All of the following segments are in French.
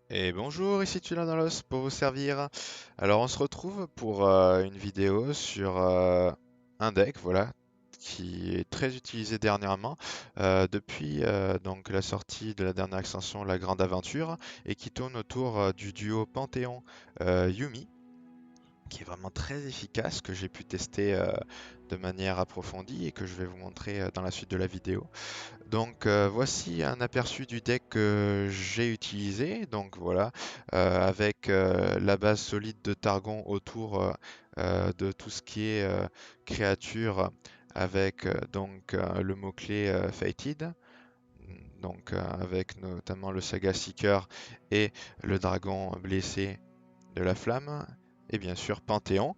Et bonjour, ici Tulanalos pour vous servir. Alors on se retrouve pour une vidéo sur un deck, voilà, qui est très utilisé dernièrement depuis donc la sortie de la dernière extension, la Grande Aventure, et qui tourne autour du duo Panthéon Yumi, qui est vraiment très efficace, que j'ai pu tester de manière approfondie et que je vais vous montrer dans la suite de la vidéo. Donc voici un aperçu du deck que j'ai utilisé. Donc voilà, avec la base solide de Targon autour de tout ce qui est créature, avec le mot-clé Fated. Donc avec notamment le Saga Seeker et le dragon blessé de la flamme. Et bien sûr Panthéon.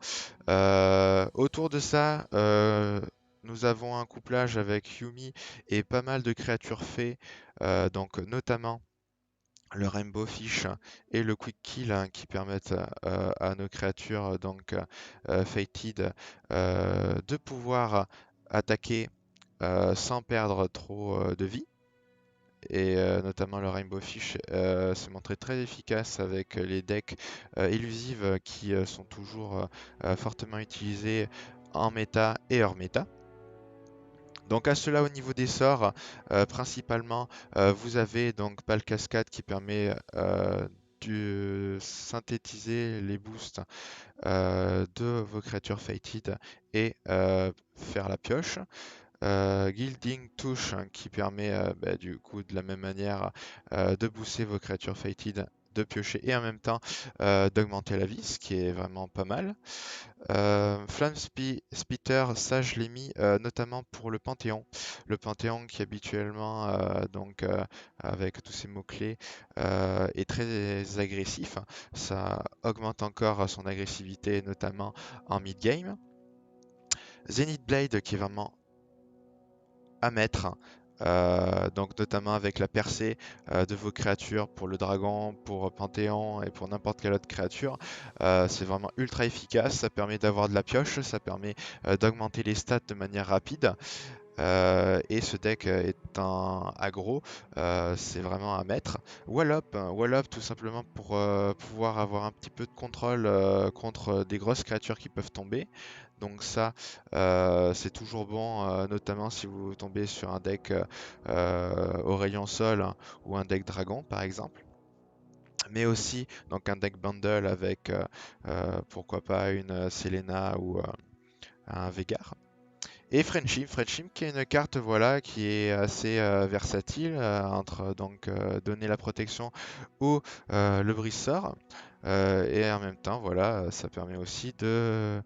Autour de ça, nous avons un couplage avec Yumi et pas mal de créatures fées, donc notamment le Rainbow Fish et le Quick Kill, hein, qui permettent à nos créatures Fated de pouvoir attaquer sans perdre trop de vie. Et notamment le Rainbow Fish s'est montré très efficace avec les decks élusives qui sont toujours fortement utilisés en méta et hors méta. Donc à cela au niveau des sorts, principalement vous avez donc Pal Cascade qui permet de synthétiser les boosts de vos créatures Fated et faire la pioche. Gilding Touche, hein, qui permet du coup de la même manière de booster vos créatures Fated, de piocher et en même temps d'augmenter la vie, ce qui est vraiment pas mal. Spitter, ça je l'ai mis notamment pour le Panthéon. Le Panthéon qui habituellement, avec tous ces mots-clés, est très agressif. Ça augmente encore son agressivité, notamment en mid-game. Zenith Blade qui est vraiment à mettre. Donc notamment avec la percée de vos créatures pour le dragon, pour Panthéon et pour n'importe quelle autre créature. C'est vraiment ultra efficace, ça permet d'avoir de la pioche, ça permet d'augmenter les stats de manière rapide. Et ce deck est un aggro, c'est vraiment à mettre. Wallop tout simplement pour pouvoir avoir un petit peu de contrôle contre des grosses créatures qui peuvent tomber. Donc ça, c'est toujours bon, notamment si vous tombez sur un deck au rayon sol, hein, ou un deck dragon par exemple. Mais aussi donc un deck bundle avec pourquoi pas une Selena ou un Veigar. Et Friendship qui est une carte voilà qui est assez versatile entre donner la protection ou le brise-sort. Et en même temps voilà ça permet aussi de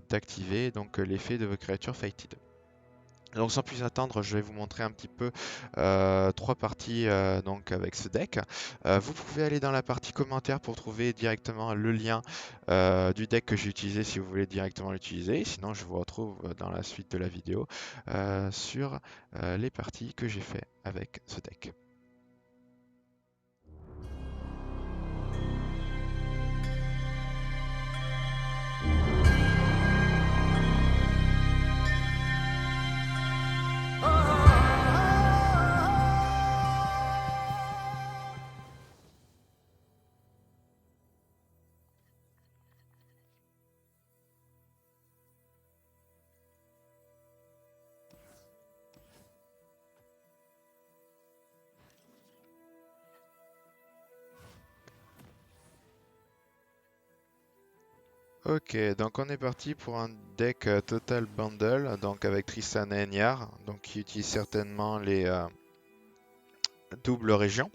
d'activer donc l'effet de vos créatures fated. Donc sans plus attendre, je vais vous montrer un petit peu trois parties donc avec ce deck. Vous pouvez aller dans la partie commentaires pour trouver directement le lien du deck que j'ai utilisé si vous voulez directement l'utiliser. Sinon, je vous retrouve dans la suite de la vidéo sur les parties que j'ai fait avec ce deck. Ok, donc on est parti pour un deck Total Bundle, donc avec Tristana et Nyar, donc qui utilise certainement les doubles régions.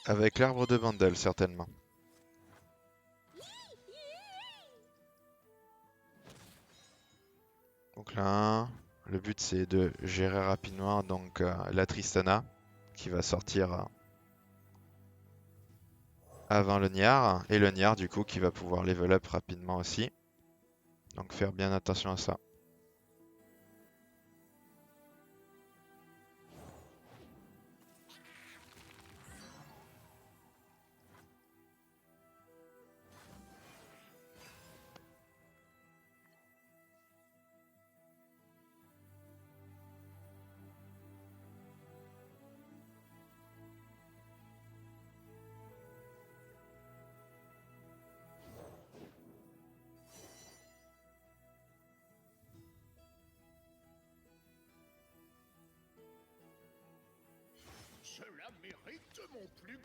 Avec l'arbre de bundle certainement. Donc là, le but c'est de gérer rapidement la Tristana qui va sortir avant le Niar et le Niar du coup qui va pouvoir level up rapidement aussi. Donc faire bien attention à ça.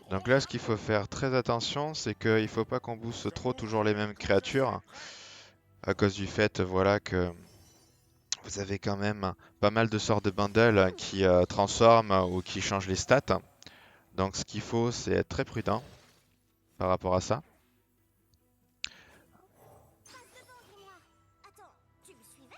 Donc là, ce qu'il faut faire très attention, c'est qu'il faut pas qu'on booste trop toujours les mêmes créatures, à cause du fait, voilà, que vous avez quand même pas mal de sorts de bundle qui transforment ou qui changent les stats. Donc ce qu'il faut, c'est être très prudent par rapport à ça. Passe devant, Grimoire. Attends, tu me suivais?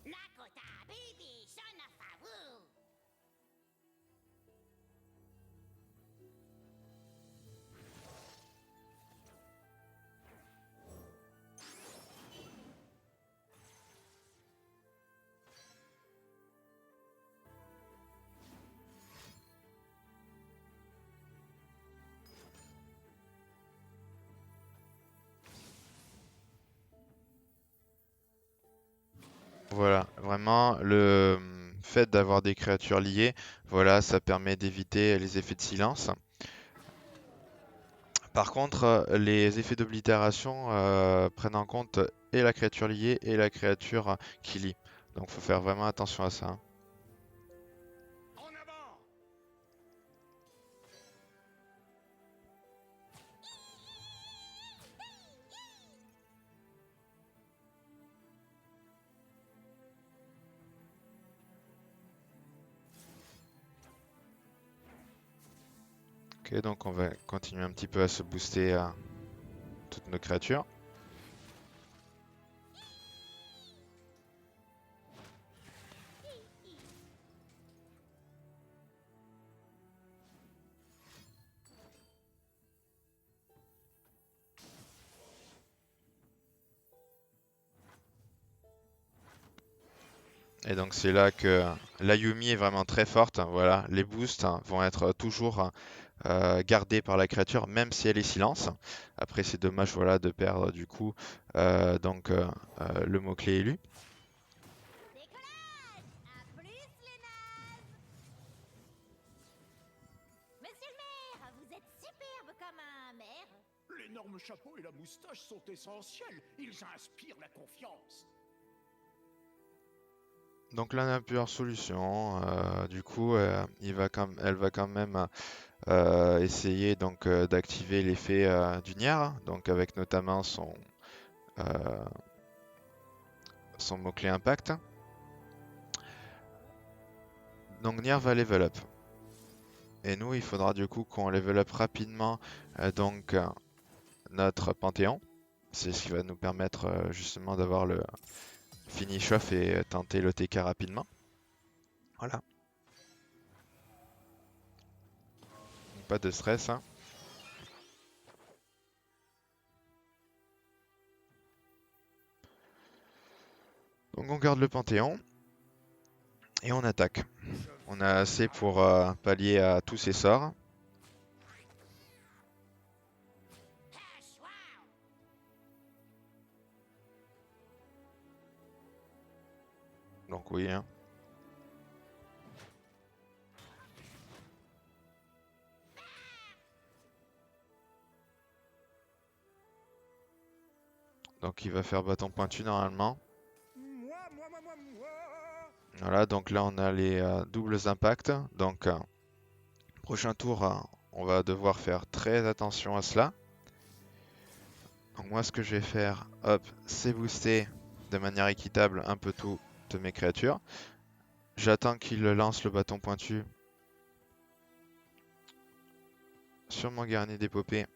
Lakota, baby, Shonafawu. Voilà, vraiment, le fait d'avoir des créatures liées, voilà, ça permet d'éviter les effets de silence. Par contre, les effets d'oblitération prennent en compte et la créature liée et la créature qui lie. Donc faut faire vraiment attention à ça, hein. Ok, donc on va continuer un petit peu à se booster à toutes nos créatures. Et donc c'est là que l'Ayumi est vraiment très forte. Voilà, les boosts vont être toujours gardés par la créature, même si elle est silence. Après, c'est dommage, voilà, de perdre du coup le mot-clé élu. Décollage! À plus, les nazes! Monsieur le maire, vous êtes superbe comme un maire. L'énorme chapeau et la moustache sont essentiels. Ils inspirent la confiance. Donc là, on a plusieurs solutions. Du coup, elle va quand même essayer donc d'activer l'effet du Nier, donc avec notamment euh, son mot-clé impact. Donc Nier va level up. Et nous, il faudra du coup qu'on level up rapidement notre Panthéon. C'est ce qui va nous permettre justement d'avoir le finish off et tenter le TK rapidement. Voilà. Donc, pas de stress, hein. Donc on garde le Panthéon et on attaque. On a assez pour pallier à tous ces sorts. Hush, wow! Donc oui, hein. Donc il va faire bâton pointu normalement. Voilà, donc là on a les doubles impacts. Donc prochain tour, on va devoir faire très attention à cela. Donc moi ce que je vais faire, hop, c'est booster de manière équitable un peu toutes mes créatures. J'attends qu'il lance le bâton pointu sur mon guerrier d'épopée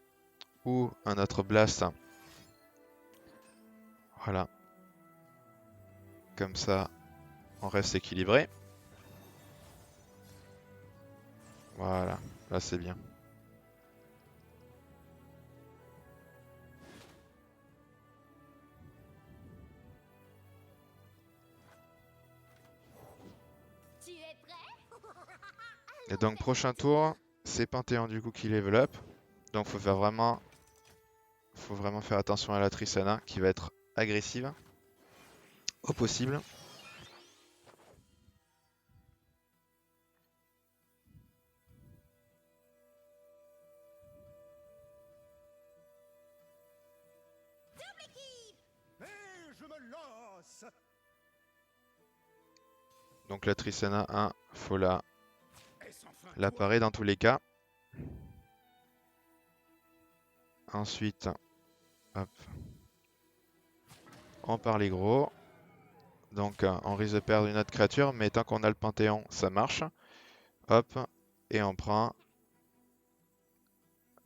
ou un autre blast. Voilà. Comme ça, on reste équilibré. Voilà, là c'est bien. Tu es prêt? Et donc prochain tour, c'est Panthéon du coup qui level up. Donc faut vraiment faire attention à la Tristana qui va être agressive. au possible. Et je me lance. Donc la Tristana 1, faut la Est-ce enfin toi? parer dans tous les cas. Ensuite, hop, on part les gros. Donc on risque de perdre une autre créature, mais tant qu'on a le Panthéon, ça marche. Hop, et on prend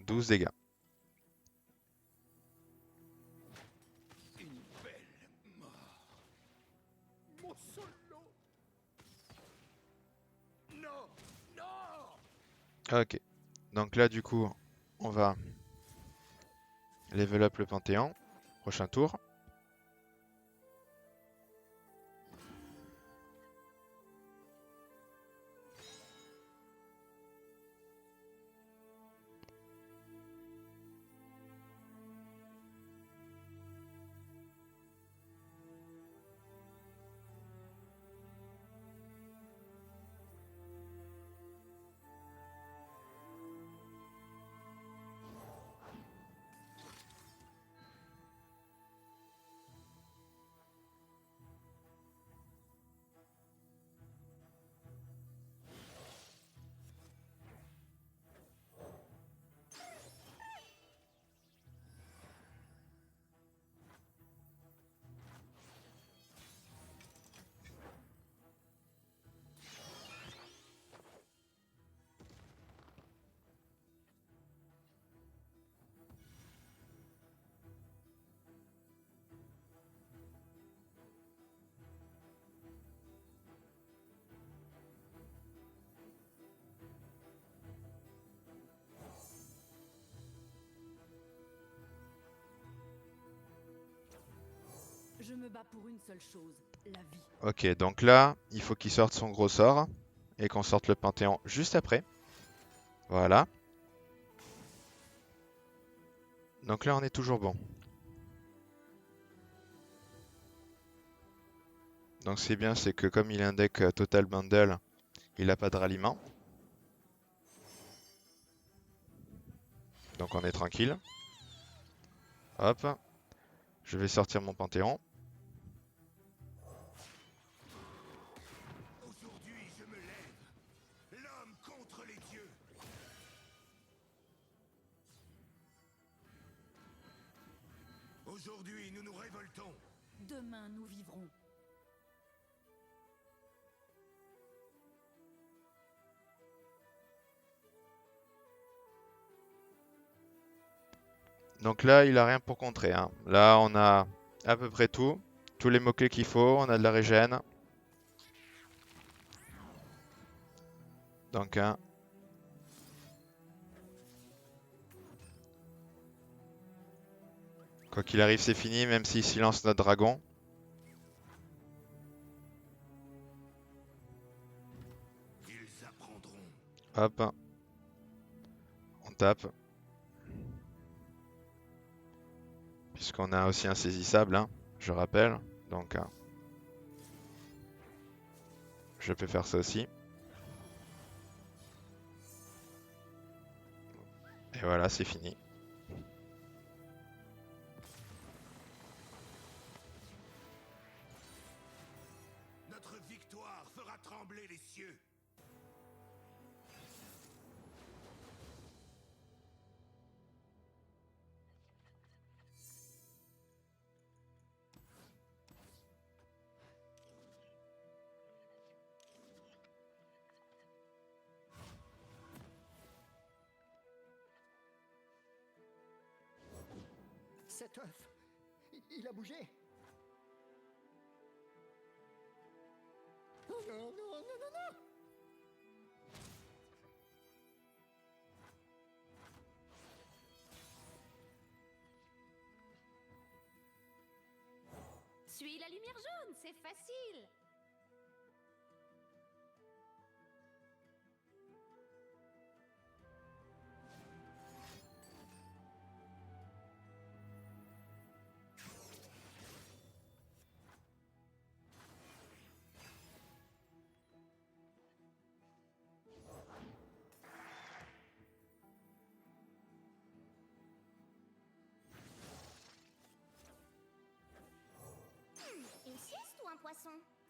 12 dégâts. Une belle mort. Mon solo. Non, non. Ok, donc là du coup, on va level up le Panthéon. Prochain tour. Je me bats pour une seule chose, la vie. Ok, donc là, il faut qu'il sorte son gros sort et qu'on sorte le Panthéon juste après. Voilà. Donc là, on est toujours bon. Donc c'est bien, c'est que comme il a un deck Total Bundle, il n'a pas de ralliement. Donc on est tranquille. Hop. Je vais sortir mon Panthéon. Aujourd'hui, je me lève. L'homme contre les dieux. Aujourd'hui, nous nous révoltons. Demain, nous vivrons. Donc là, il a rien pour contrer, hein. Là, on a à peu près tout. Tous les mots-clés qu'il faut. On a de la régène. Donc, hein, quoi qu'il arrive, c'est fini, même s'il silence notre dragon. Ils apprendront. Hop. On tape. Puisqu'on a aussi insaisissable, hein, je rappelle. Donc, je peux faire ça aussi. Et voilà, c'est fini. Notre victoire fera trembler les cieux. Cet œuf, il a bougé. Oh non, non, non, non, non. Suis la lumière jaune, c'est facile.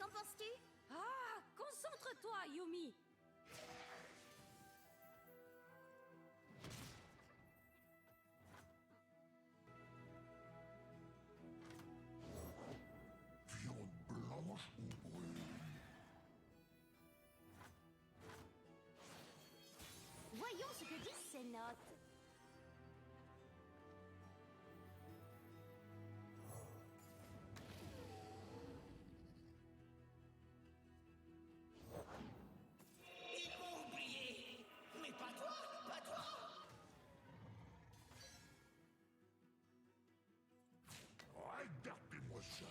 Qu'en penses-tu? Ah, concentre-toi, Yumi. Viande blanche ou brune? Voyons ce que disent ces notes. Ils m'ont oublié. Mais pas toi, pas toi. Regardez-moi ça.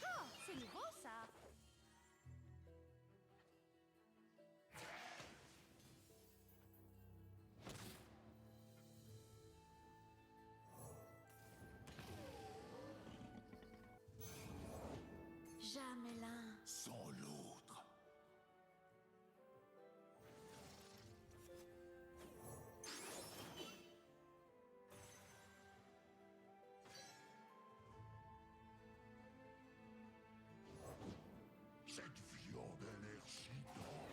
Oh, c'est nouveau ça. Jamais l'un. Sans l'autre. Cette viande a l'air si tendre.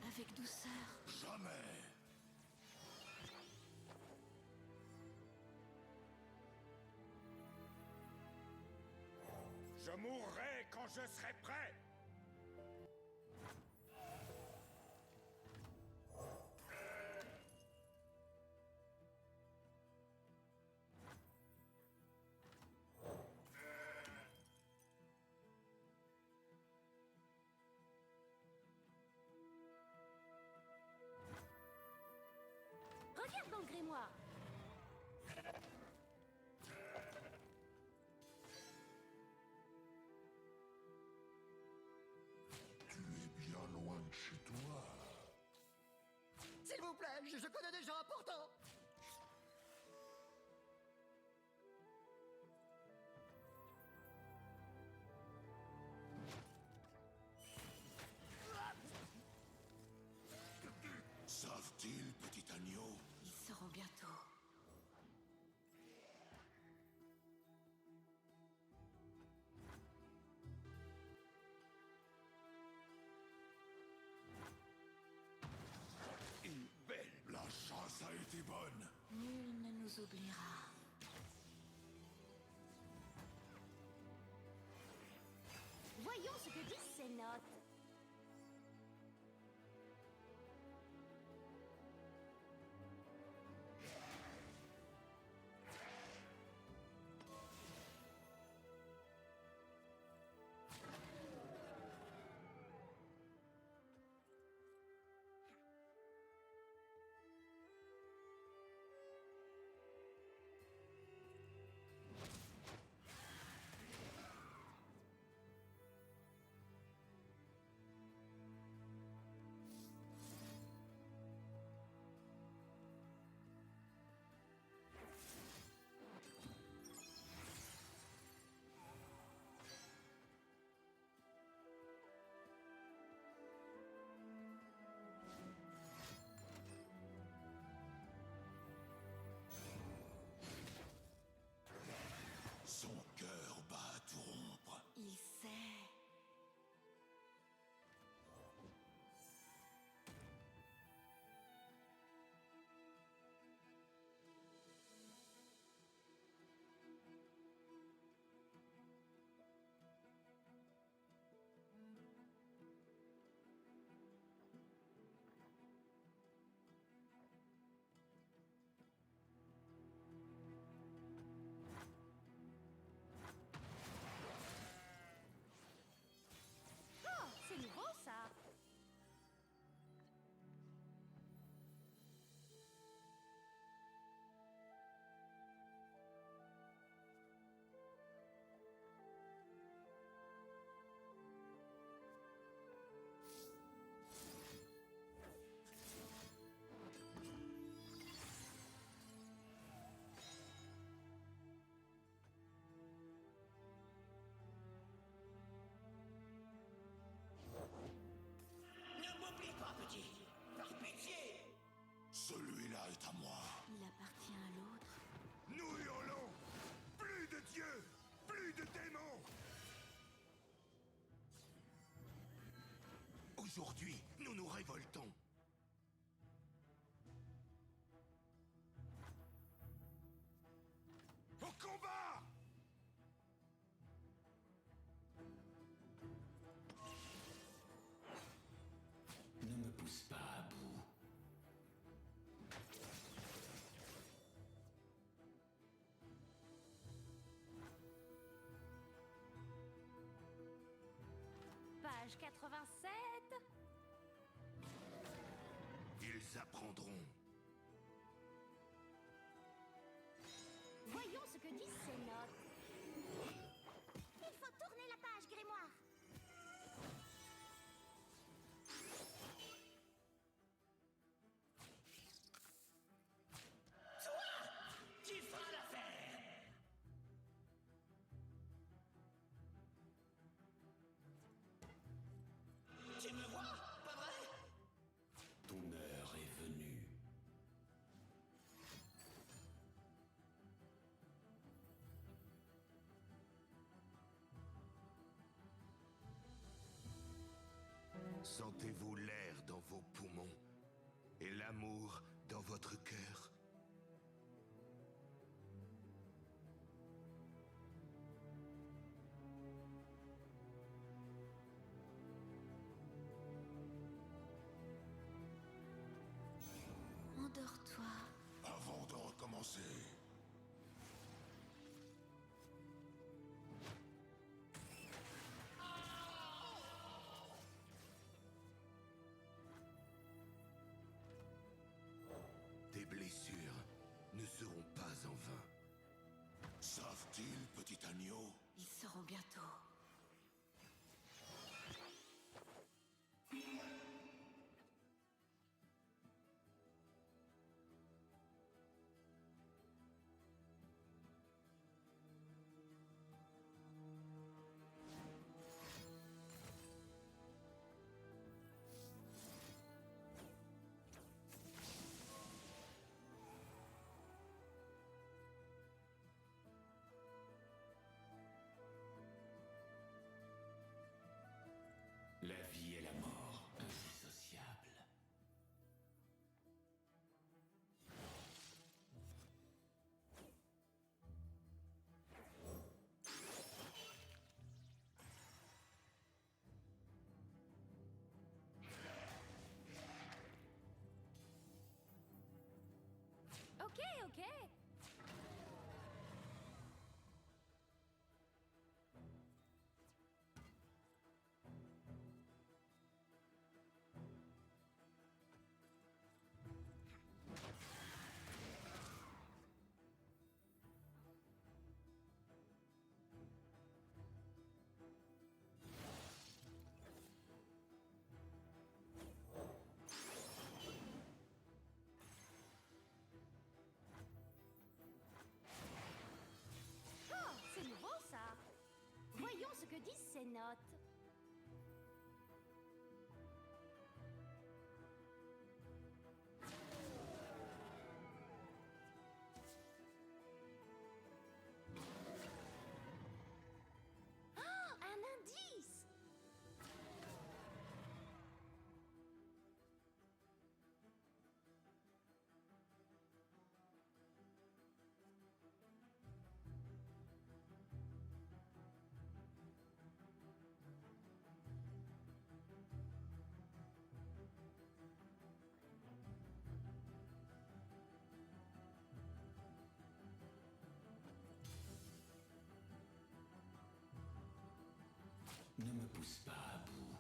Avec douceur. Jamais. Je mourrai quand je serai prêt. Regarde dans le grimoire. Tu es bien loin de chez toi. S'il vous plaît, je connais des gens importants. Savent-ils, petit agneau? Ils seront bientôt. Une belle. La chasse a été bonne. Nul ne nous oubliera. Voyons ce que disent ces notes. est à moi. Il appartient à l'autre. Nous hurlons. Plus de dieux, plus de démons. Aujourd'hui, nous nous révoltons. Au combat! Ne me pousse pas à bout. Page 87. Ils apprendront. Voyons ce que disent ces notes. Il faut tourner la page, Grimoire. Tu feras l'affaire. Tu me vois, pas vrai? Ton heure est venue. Sentez-vous l'air dans vos poumons et l'amour dans votre cœur. Endors-toi. Avant de recommencer. Tes blessures ne seront pas en vain. Savent-ils, petit agneau? Ils seront bientôt. La vie et la mort, indissociables. Ok, ok. Oh, c'est nouveau ça. Voyons ce que disent ces notes. Oh, un indice. Ne me pousse pas à bout.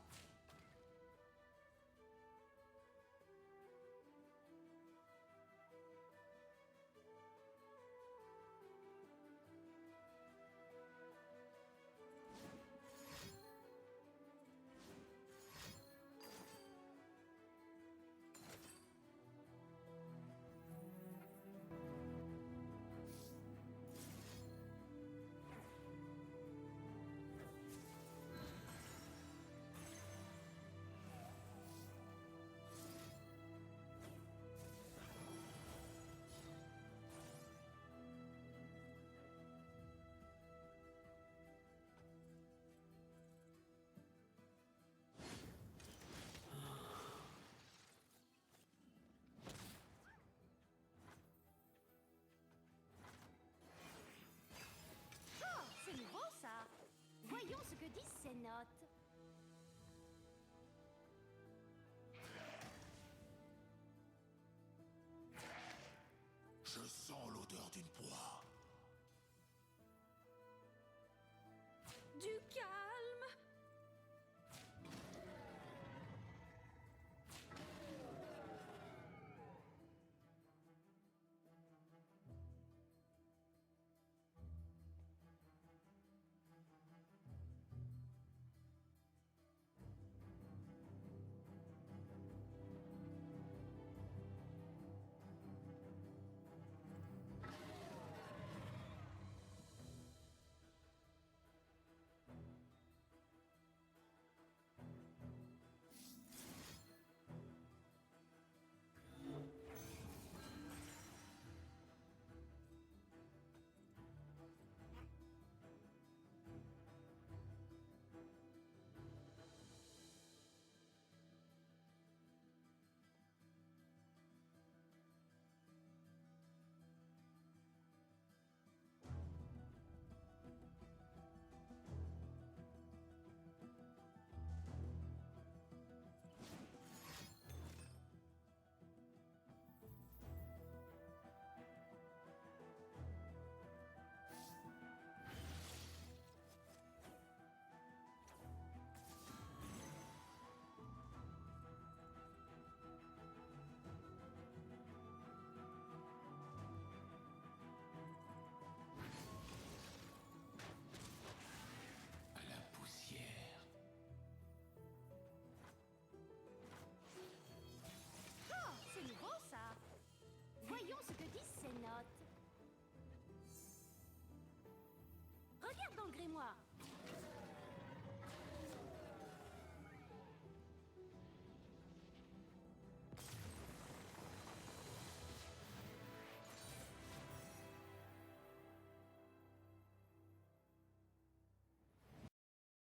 Libérez-moi.